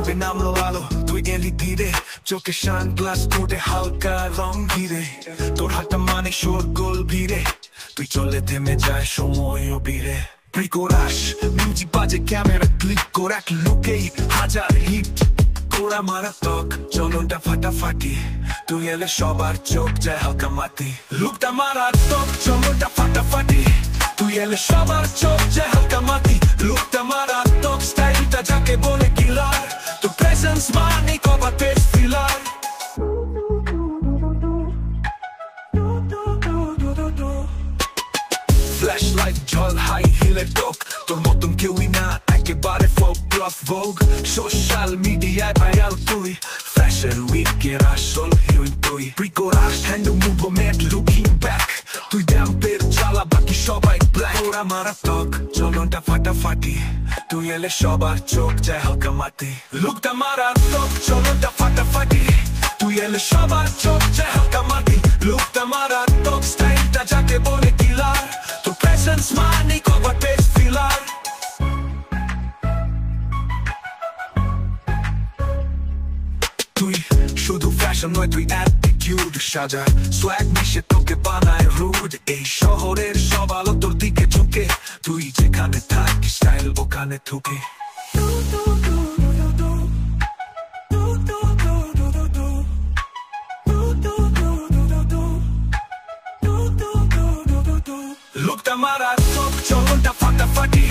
সবে নামলো আলো, তুই এলি ধীরে, চোখে সানগ্লাস ঠোঁটে হালকা রং ঘিরে। তোর হাতটা মানে শোরগোল ভিড়ে, তুই চলে থেমে যায় সময় ও ভিড়ে। প্রিকোরাস মিউজিক বাজে, ক্যামেরা ক্লিক করে এক লোকেই হাজার হিট। তোরা মারাত্মক চলনটা ফাটাফাটি, তুই এলে সবার চোখ যায় হালকা মাটি। লুকটা মারাত্মক চলনটা ফাটাফাটি, তুই এলে সবার চোখ যায় হালকা মাটি। লুকটা মারাত্মক, স্টাইলটা যাকে বলে কিলার, তোর প্রেজেন্স মানে কভার পেজ ফিলার। ফ্ল্যাশলাইট ঝল হাই হিলের টোক, তোর মতন কেউই না একেবারে ফোক প্লাস ভোগ। সোশ্যাল মিডিয়ায় ভাইরাল তুই, ফ্যাশন উইকের আসল হিরোইন তুই। Prechorus handle movement looking back, তুই ড্যাম্পের জ্বালা বাকি সবাই ব্ল্যাক। ওরা মারাত্মক চলনটা ফাটাফাটি, তুই এলে সবার চোখ যায় হালকা মাটি। লুকটা মারাত্মক চলনটা ফাটাফাটি, তুই এলে সবার চোখ যায় হালকা মাটি। লুকটা মারাত্মক, স্টাইলটা যাকে বলে কিলার, তোর প্রেজেন্স মানে কভার পেজ ফিলার। তুই শুধু ফ্যাশন নয়, তুই অ্যাটিটিউড সাজা, সোয়াগ মিশে তোকে বানায় রুড। এই শহরের সব আলো তোর দিকে ঝুঁকে, তুই যেখানে থাকিস স্টাইল ওখানে ঢুকে। লুকটা মারাত্মক চলনটা ফাটাফাটি,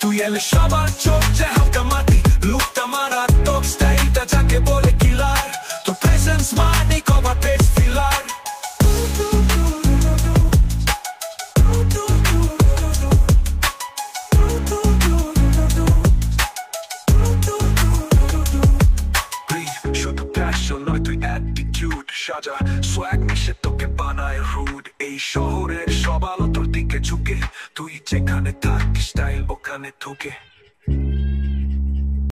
তুই এলে সবার চোখ যায় হালকা মাটি। লুকটা মারাত্মক, স্টাইলটা যাকে বলে কিলার, তোর প্রেজেন্স মানে কভার পেজ ফিলার। শুধু প্যাশন নয়, তুই অ্যাটিটিউড সাজা, সোয়াগ মিশে তোকে বানায় রুড। এই শহরের সব আলো তোর দিকে ঝুঁকে, তুই যেখানে থাকিস স্টাইল ওখানে ঢুকে।